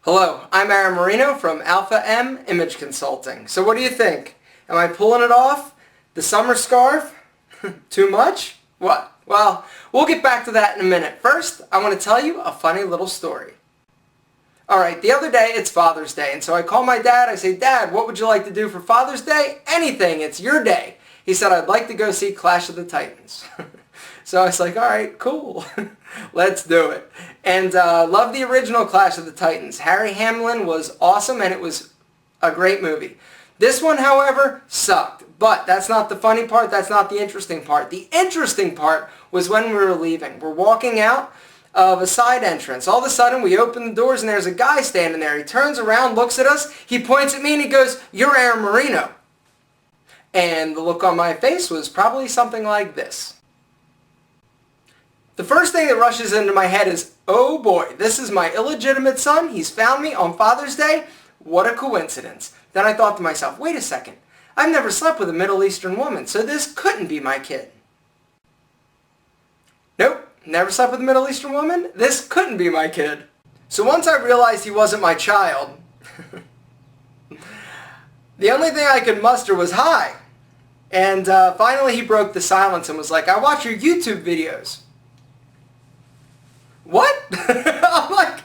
Hello, I'm Aaron Marino from Alpha M Image Consulting. So what do you think? Am I pulling it off? The summer scarf? Too much? What? Well, we'll get back to that in a minute. First, I want to tell you a funny little story. Alright, the other day it's Father's Day, and so I call my dad. I say, Dad, what would you like to do for Father's Day? Anything, it's your day. He said, I'd like to go see Clash of the Titans. So I was like, alright, cool. Let's do it. And love the original Clash of the Titans. Harry Hamlin was awesome, and it was a great movie. This one, however, sucked. But that's not the funny part. That's not the interesting part. The interesting part was when we were leaving. We're walking out of a side entrance. All of a sudden, we open the doors, and there's a guy standing there. He turns around, looks at us. He points at me, and he goes, "You're Aaron Marino." And the look on my face was probably something like this. The first thing that rushes into my head is, oh boy, this is my illegitimate son. He's found me on Father's Day. What a coincidence. Then I thought to myself, wait a second. I've never slept with a Middle Eastern woman, so this couldn't be my kid. Nope, never slept with a Middle Eastern woman. This couldn't be my kid. So once I realized he wasn't my child, the only thing I could muster was hi. And finally he broke the silence and was like, I watch your YouTube videos. What? I'm like,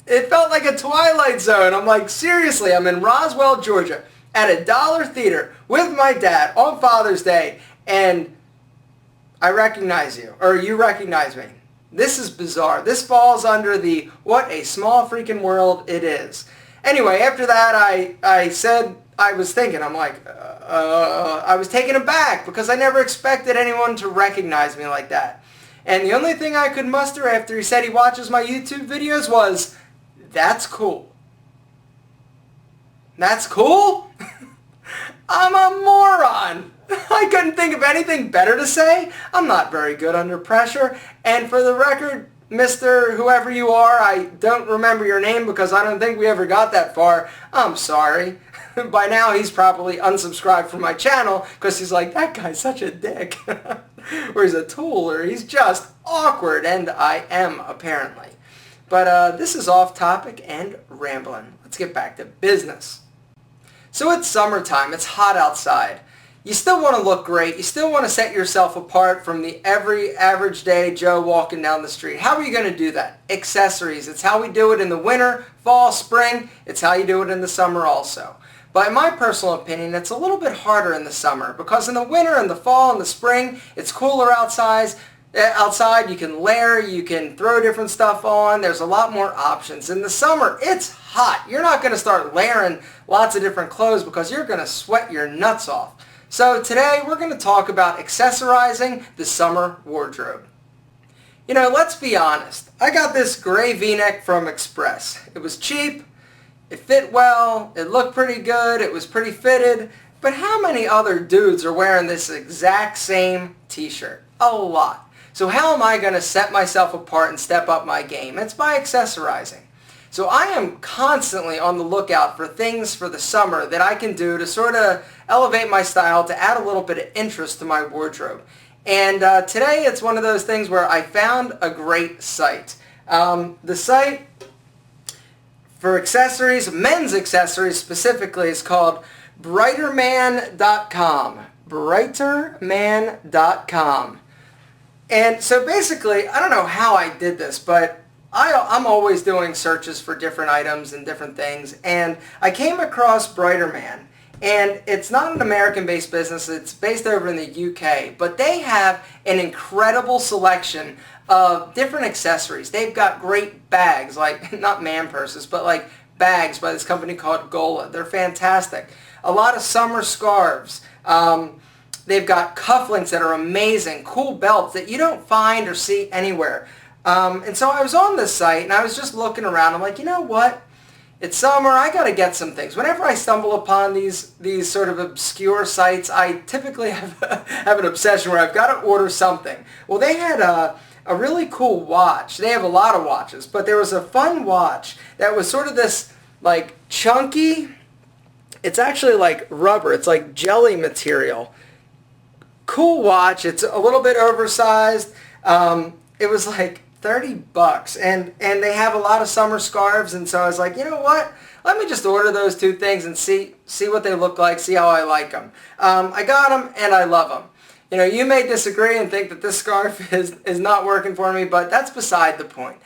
it felt like a Twilight Zone. I'm like, seriously, I'm in Roswell, Georgia, at a dollar theater with my dad on Father's Day, and I recognize you, or you recognize me. This is bizarre. This falls under the, what a small freaking world it is. Anyway, after that, I said, I was thinking, I'm like, I was taken aback because I never expected anyone to recognize me like that. And the only thing I could muster after he said he watches my YouTube videos was, that's cool. That's cool? I'm a moron. I couldn't think of anything better to say. I'm not very good under pressure. And for the record, Mr. Whoever you are, I don't remember your name because I don't think we ever got that far. I'm sorry. By now he's probably unsubscribed from my channel because he's like, that guy's such a dick. Or he's a tool, or he's just awkward, and I am, apparently. But this is off topic and rambling. Let's get back to business. So it's summertime. It's hot outside. You still want to look great. You still want to set yourself apart from the every average day Joe walking down the street. How are you going to do that? Accessories. It's how we do it in the winter, fall, spring. It's how you do it in the summer also. But in my personal opinion, it's a little bit harder in the summer because in the winter and the fall and the spring, it's cooler outside. You can layer, you can throw different stuff on. There's a lot more options. In the summer, it's hot. You're not going to start layering lots of different clothes because you're going to sweat your nuts off. So today, we're going to talk about accessorizing the summer wardrobe. You know, let's be honest. I got this gray V-neck from Express. It was cheap. It fit well, it looked pretty good, it was pretty fitted, but how many other dudes are wearing this exact same t-shirt? A lot. So how am I going to set myself apart and step up my game? It's by accessorizing. So I am constantly on the lookout for things for the summer that I can do to sort of elevate my style, to add a little bit of interest to my wardrobe. And today it's one of those things where I found a great site. The site for accessories, men's accessories specifically, is called brighterman.com. brighterman.com. And so basically, I don't know how I did this, but I'm always doing searches for different items and different things, and I came across Brighterman. And it's not an American-based business, it's based over in the UK, but they have an incredible selection of different accessories. They've got great bags, like, not man purses, but like bags by this company called Gola. They're fantastic. A lot of summer scarves. They've got cufflinks that are amazing, cool belts that you don't find or see anywhere. And so I was on this site and I was just looking around. I'm like, you know what? It's summer, I gotta get some things. Whenever I stumble upon these sort of obscure sites, I typically have an obsession where I've got to order something. Well, they had a really cool watch. They have a lot of watches, but there was a fun watch that was sort of this, like, chunky, it's actually like rubber, it's like jelly material. Cool watch, it's a little bit oversized. It was like 30 bucks, and they have a lot of summer scarves, and so I was like, you know what? Let me just order those two things and see what they look like, see how I like them. I got them, and I love them. You know, you may disagree and think that this scarf is not working for me, but that's beside the point.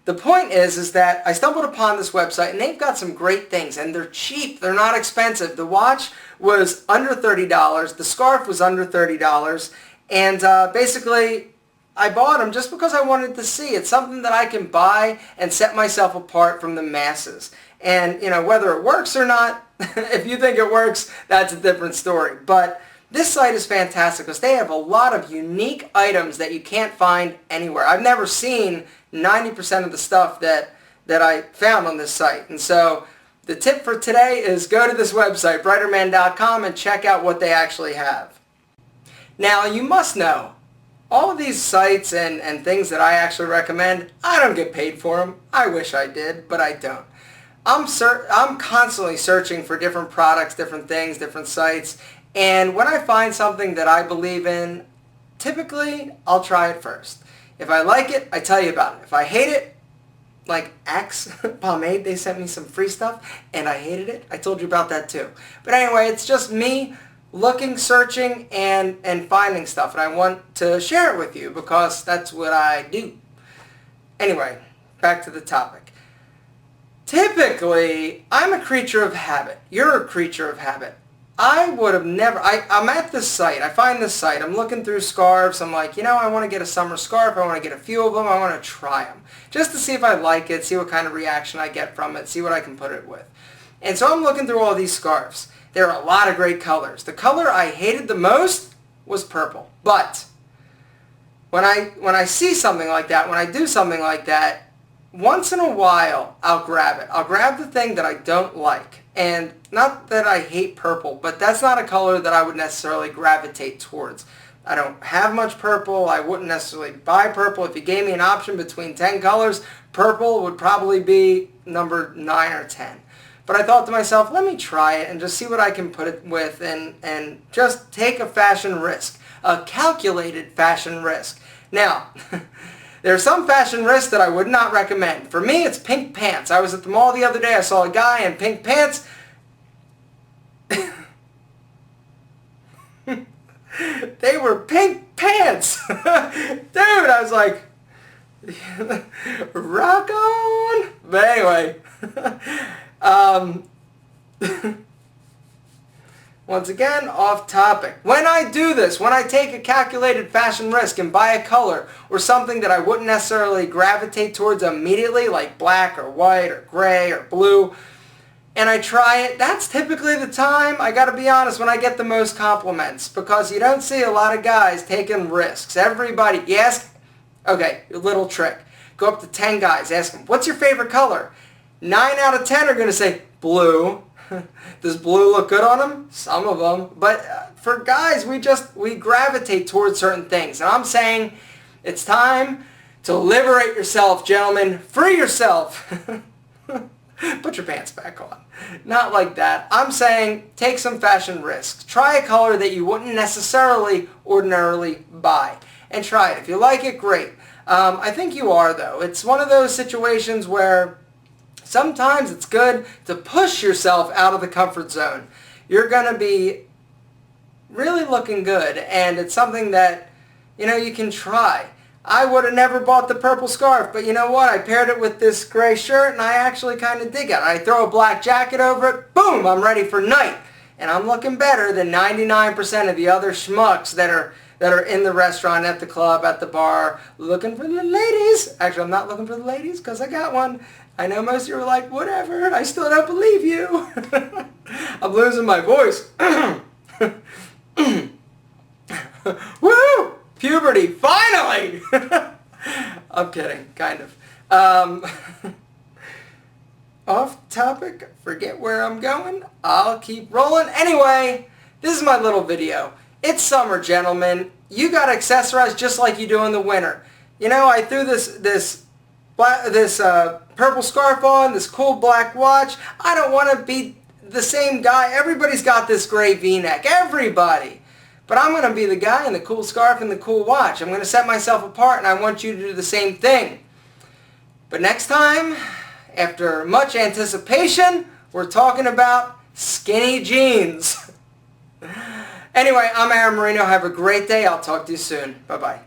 The point is that I stumbled upon this website, and they've got some great things, and they're cheap. They're not expensive. The watch was under $30. The scarf was under $30. And basically, I bought them just because I wanted to see. It's something that I can buy and set myself apart from the masses. And, you know, whether it works or not, if you think it works, that's a different story. But this site is fantastic because they have a lot of unique items that you can't find anywhere. I've never seen 90% of the stuff that I found on this site. And so the tip for today is go to this website, brighterman.com, and check out what they actually have. Now, you must know, all of these sites and things that I actually recommend, I don't get paid for them. I wish I did, but I don't. I'm constantly searching for different products, different things, different sites, and when I find something that I believe in, typically I'll try it first. If I like it, I tell you about it. If I hate it, like Axe pomade, they sent me some free stuff, and I hated it. I told you about that too. But anyway, it's just me looking, searching, and finding stuff, and I want to share it with you because that's what I do. Anyway, back to the topic. Typically, I'm a creature of habit. You're a creature of habit. I would have never, I'm at this site, I find this site, I'm looking through scarves, I'm like, you know, I want to get a summer scarf, I want to get a few of them, I want to try them. Just to see if I like it, see what kind of reaction I get from it, see what I can put it with. And so I'm looking through all these scarves. There are a lot of great colors. The color I hated the most was purple. But when I see something like that, when I do something like that, once in a while I'll grab it. I'll grab the thing that I don't like. And not that I hate purple, but that's not a color that I would necessarily gravitate towards. I don't have much purple. I wouldn't necessarily buy purple. If you gave me an option between 10 colors, purple would probably be number 9 or 10. But I thought to myself, let me try it and just see what I can put it with and just take a fashion risk, a calculated fashion risk. Now, there are some fashion risks that I would not recommend. For me, it's pink pants. I was at the mall the other day. I saw a guy in pink pants. They were pink pants. Dude, I was like, rock on. But anyway, once again, off topic. When I do this, when I take a calculated fashion risk and buy a color or something that I wouldn't necessarily gravitate towards immediately, like black or white or gray or blue, and I try it, that's typically the time, I gotta be honest, when I get the most compliments, because you don't see a lot of guys taking risks. Everybody, you ask, okay, a little trick. Go up to 10 guys, ask them, what's your favorite color? 9 out of 10 are going to say blue. Does blue look good on them? Some of them. But for guys, we gravitate towards certain things. And I'm saying it's time to liberate yourself, gentlemen. Free yourself. Put your pants back on. Not like that. I'm saying take some fashion risks. Try a color that you wouldn't necessarily ordinarily buy. And try it. If you like it, great. I think you are, though. It's one of those situations where sometimes it's good to push yourself out of the comfort zone. You're going to be really looking good, and it's something that, you know, you can try. I would have never bought the purple scarf, but you know what? I paired it with this gray shirt, and I actually kind of dig it. I throw a black jacket over it, boom, I'm ready for night. And I'm looking better than 99% of the other schmucks that are in the restaurant, at the club, at the bar, looking for the ladies. Actually, I'm not looking for the ladies because I got one. I know most of you are like, whatever, I still don't believe you. I'm losing my voice. Woo! Puberty, finally! I'm kidding, kind of. Off topic, forget where I'm going. I'll keep rolling. Anyway, this is my little video. It's summer, gentlemen. You got to accessorize just like you do in the winter. You know, I threw this purple scarf on, this cool black watch. I don't want to be the same guy. Everybody's got this gray V-neck. Everybody. But I'm going to be the guy in the cool scarf and the cool watch. I'm going to set myself apart, and I want you to do the same thing. But next time, after much anticipation, we're talking about skinny jeans. Anyway, I'm Aaron Marino. Have a great day. I'll talk to you soon. Bye-bye.